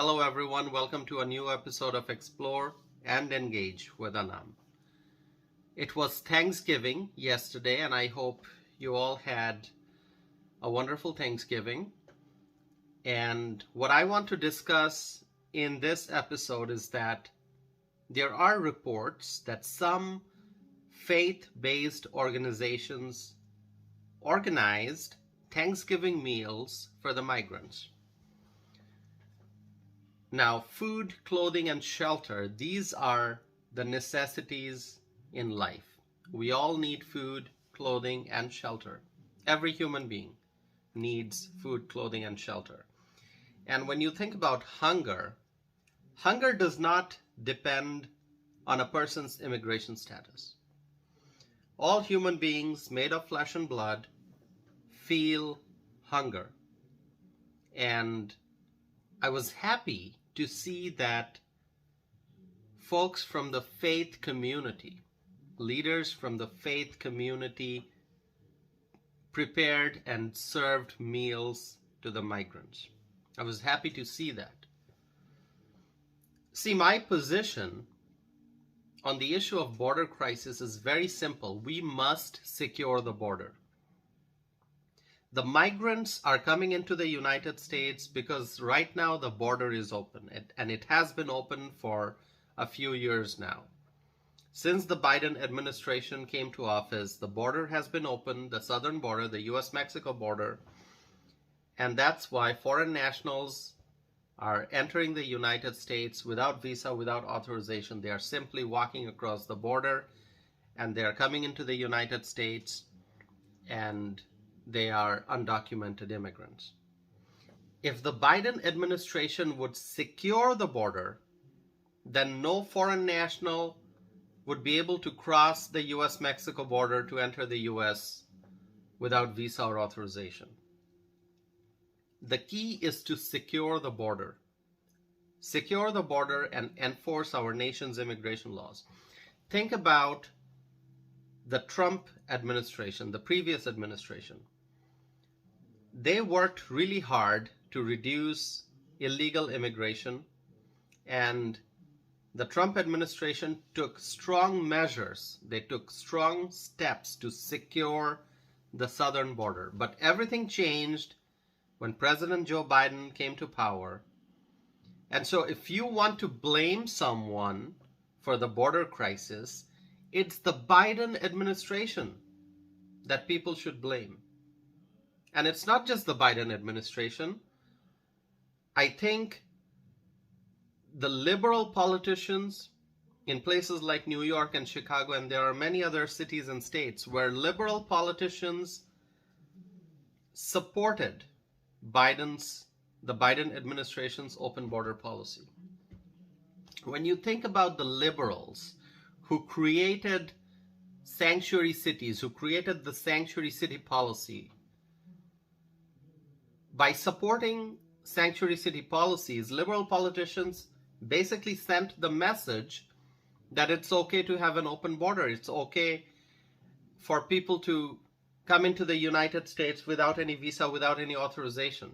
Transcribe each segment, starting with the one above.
Hello everyone, welcome to a new episode of Explore and Engage with Anam. It was Thanksgiving yesterday and I hope you all had a wonderful Thanksgiving. And what I want to discuss in this episode is that there are reports that some faith-based organizations organized Thanksgiving meals for the migrants. Now, food, clothing, and shelter, these are the necessities in life. We all need food, clothing, and shelter. Every human being needs food, clothing, and shelter. And when you think about hunger, hunger does not depend on a person's immigration status. All human beings made of flesh and blood feel hunger. And I was happy to see that folks from the faith community, leaders from the faith community, prepared and served meals to the migrants. I was happy to see that. See, my position on the issue of border crisis is very simple. We must secure the border. The migrants are coming into the United States because right now the border is open, and it has been open for a few years now. Since the Biden administration came to office, the border has been open, the southern border, the US-Mexico border, and that's why foreign nationals are entering the United States without visa, without authorization. They are simply walking across the border and they are coming into the United States and they are undocumented immigrants. If the Biden administration would secure the border, then no foreign national would be able to cross the US-Mexico border to enter the US without visa or authorization. The key is to secure the border. Secure the border and enforce our nation's immigration laws. Think about the Trump administration, the previous administration. They worked really hard to reduce illegal immigration, and the Trump administration took strong measures. They took strong steps to secure the southern border. But everything changed when President Joe Biden came to power. And so if you want to blame someone for the border crisis, it's the Biden administration that people should blame. And it's not just the Biden administration. I think the liberal politicians in places like New York and Chicago, and there are many other cities and states where liberal politicians supported the Biden administration's open border policy. When you think about the liberals who created sanctuary cities, who created the sanctuary city policy, by supporting sanctuary city policies, liberal politicians basically sent the message that it's okay to have an open border. It's okay for people to come into the United States without any visa, without any authorization.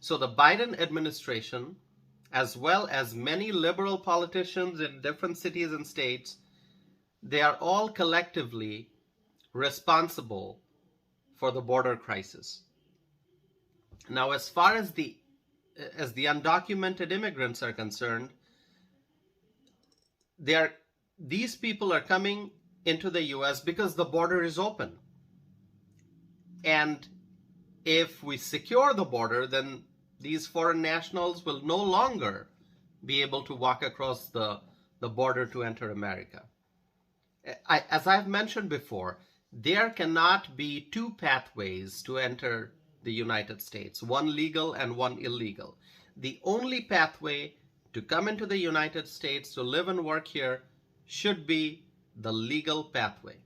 So the Biden administration, as well as many liberal politicians in different cities and states, they are all collectively responsible for the border crisis. Now, as far as the undocumented immigrants are concerned, these people are coming into the US because the border is open. And if we secure the border, then these foreign nationals will no longer be able to walk across the border to enter America. As I've mentioned before, there cannot be two pathways to enter the United States, one legal and one illegal. The only pathway to come into the United States, to live and work here, should be the legal pathway.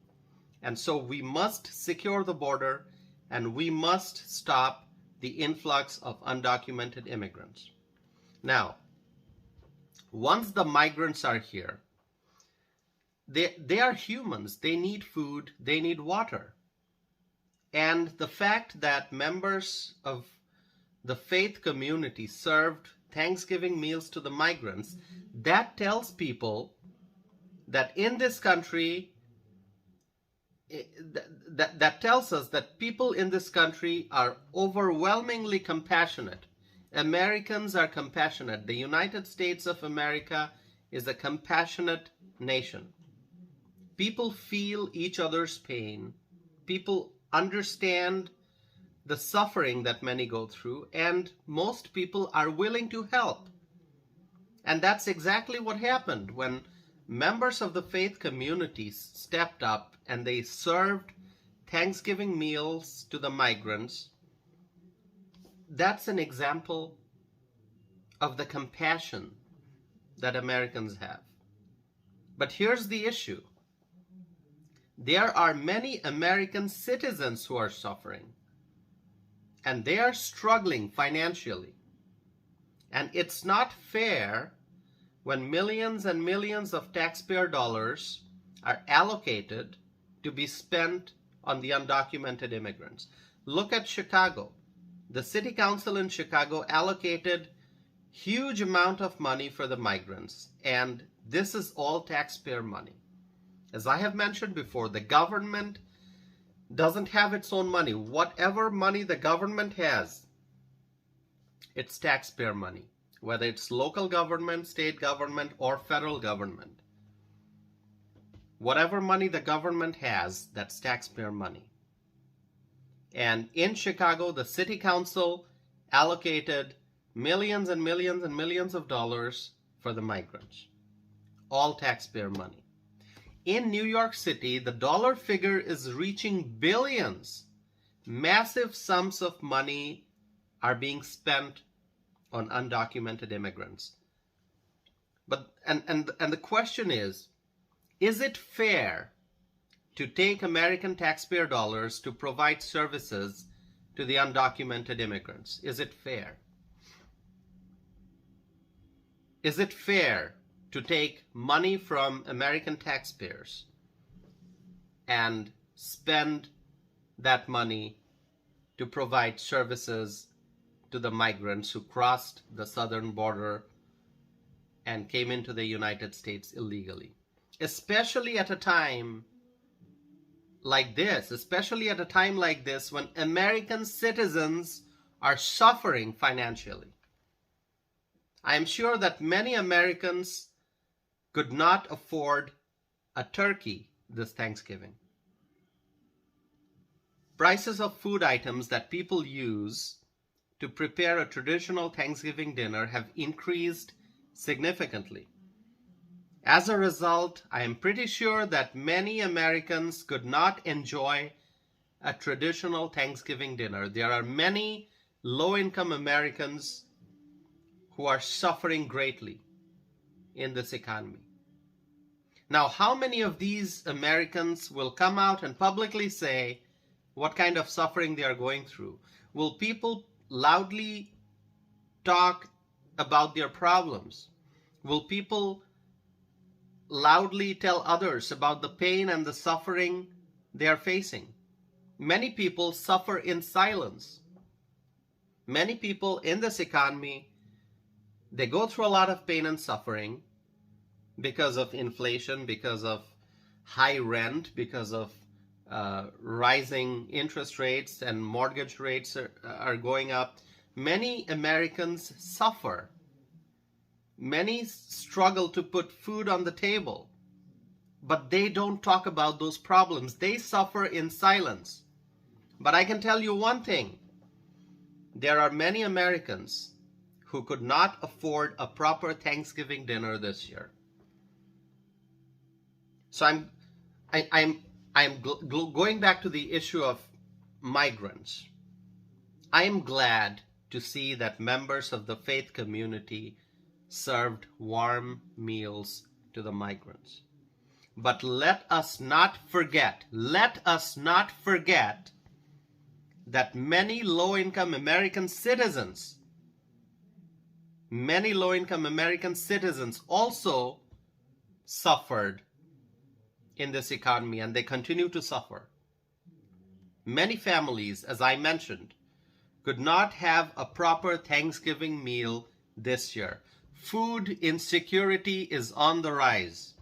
And so we must secure the border and we must stop the influx of undocumented immigrants. Now, once the migrants are here, they are humans. They need food, they need water. And the fact that members of the faith community served Thanksgiving meals to the migrants, that tells people that in this country, that tells us that people in this country are overwhelmingly compassionate. Americans are compassionate. The United States of America is a compassionate nation. People feel each other's pain. People understand the suffering that many go through, and most people are willing to help. And that's exactly what happened when members of the faith communities stepped up and they served Thanksgiving meals to the migrants. That's an example of the compassion that Americans have. But here's the issue. There are many American citizens who are suffering, and they are struggling financially. And it's not fair when millions and millions of taxpayer dollars are allocated to be spent on the undocumented immigrants. Look at Chicago. The city council in Chicago allocated huge amount of money for the migrants, and this is all taxpayer money. As I have mentioned before, the government doesn't have its own money. Whatever money the government has, it's taxpayer money, whether it's local government, state government, or federal government. Whatever money the government has, that's taxpayer money. And in Chicago, the city council allocated millions and millions and millions of dollars for the migrants. All taxpayer money. In New York City, the dollar figure is reaching billions. Massive sums of money are being spent on undocumented immigrants. But and the question is it fair to take American taxpayer dollars to provide services to the undocumented immigrants? Is it fair? Is it fair to take money from American taxpayers and spend that money to provide services to the migrants who crossed the southern border and came into the United States illegally? Especially at a time like this, when American citizens are suffering financially. I am sure that many Americans could not afford a turkey this Thanksgiving. Prices of food items that people use to prepare a traditional Thanksgiving dinner have increased significantly. As a result, I am pretty sure that many Americans could not enjoy a traditional Thanksgiving dinner. There are many low-income Americans who are suffering greatly in this economy. Now, how many of these Americans will come out and publicly say what kind of suffering they are going through? Will people loudly talk about their problems? Will people loudly tell others about the pain and the suffering they are facing? Many people suffer in silence. Many people in this economy, they go through a lot of pain and suffering because of inflation, because of high rent, because of rising interest rates, and mortgage rates are going up. Many Americans suffer. Many struggle to put food on the table, but they don't talk about those problems. They suffer in silence. But I can tell you one thing. There are many Americans who could not afford a proper Thanksgiving dinner this year. So I'm going back to the issue of migrants. I am glad to see that members of the faith community served warm meals to the migrants. But let us not forget that many low-income American citizens also suffered in this economy, and they continue to suffer. Many families, as I mentioned, could not have a proper Thanksgiving meal this year. Food insecurity is on the rise.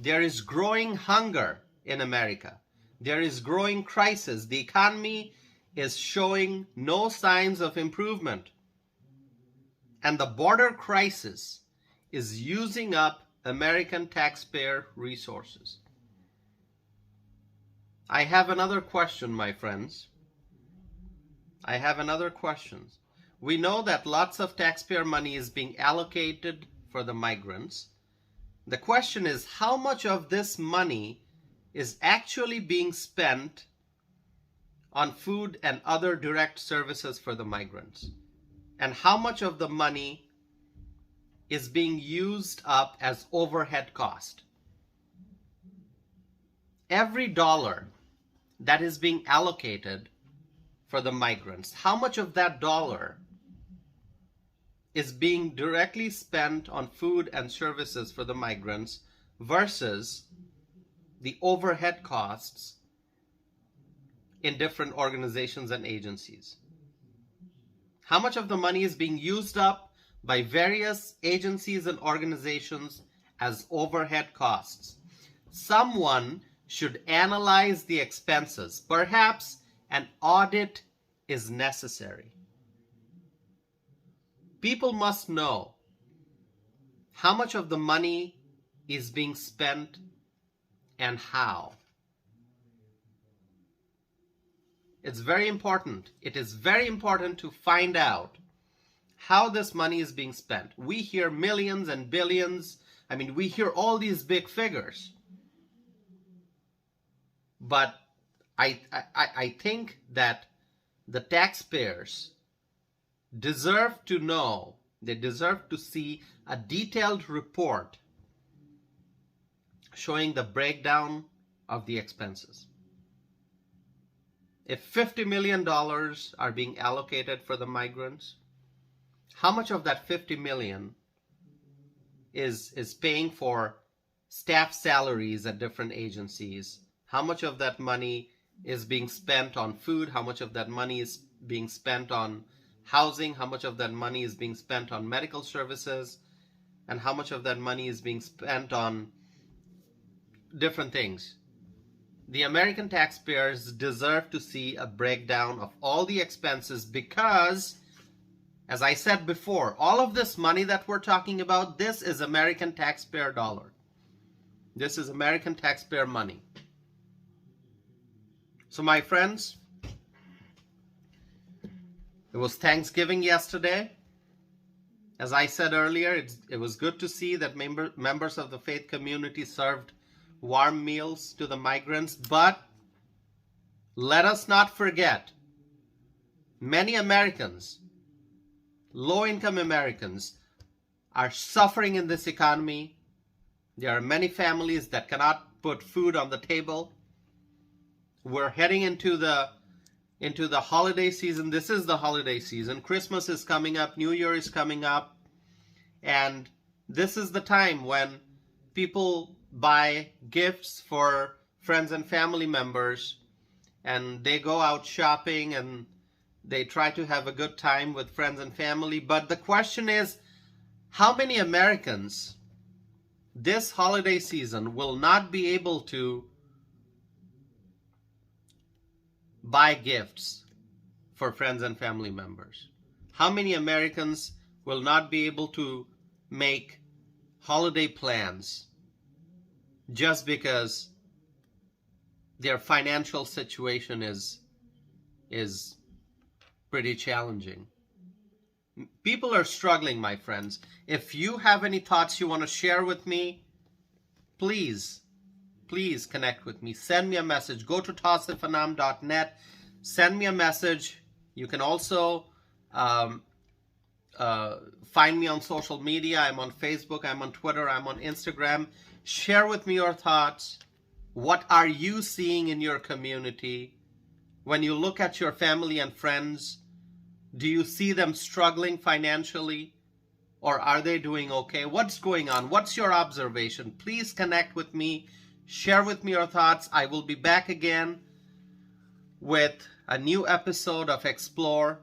There is growing hunger in America. There is growing crisis. The economy is showing no signs of improvement. And the border crisis is using up American taxpayer resources. I have another question, my friends. I have another question. We know that lots of taxpayer money is being allocated for the migrants. The question is, how much of this money is actually being spent on food and other direct services for the migrants? And how much of the money is being used up as overhead cost? Every dollar that is being allocated for the migrants, how much of that dollar is being directly spent on food and services for the migrants versus the overhead costs in different organizations and agencies? How much of the money is being used up by various agencies and organizations as overhead costs? Someone should analyze the expenses. Perhaps an audit is necessary. People must know how much of the money is being spent and how. It's very important. It is very important to find out how this money is being spent. We hear millions and billions. We hear all these big figures. But I think that the taxpayers deserve to know, they deserve to see a detailed report showing the breakdown of the expenses. If $50 million are being allocated for the migrants, how much of that $50 million is paying for staff salaries at different agencies? How much of that money is being spent on food? How much of that money is being spent on housing? How much of that money is being spent on medical services? And how much of that money is being spent on different things? The American taxpayers deserve to see a breakdown of all the expenses because, as I said before, all of this money that we're talking about, this is American taxpayer dollar. This is American taxpayer money. So my friends, it was Thanksgiving yesterday. As I said earlier, it was good to see that members of the faith community served warm meals to the migrants. But let us not forget, many Americans, low-income Americans, are suffering in this economy. There are many families that cannot put food on the table. We're heading into the holiday season. This is the holiday season. Christmas is coming up. New Year is coming up. And this is the time when people buy gifts for friends and family members. And they go out shopping and they try to have a good time with friends and family. But the question is, how many Americans this holiday season will not be able to buy gifts for friends and family members? How many Americans will not be able to make holiday plans just because their financial situation is pretty challenging? People are struggling, my friends. If you have any thoughts you want to share with me, please connect with me. Send me a message. Go to tasifanam.net. Send me a message. You can also find me on social media. I'm on Facebook. I'm on Twitter. I'm on Instagram. Share with me your thoughts. What are you seeing in your community? When you look at your family and friends, do you see them struggling financially? Or are they doing okay? What's going on? What's your observation? Please connect with me. Share with me your thoughts. I will be back again with a new episode of Explore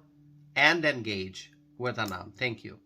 and Engage. with Anam. Thank you.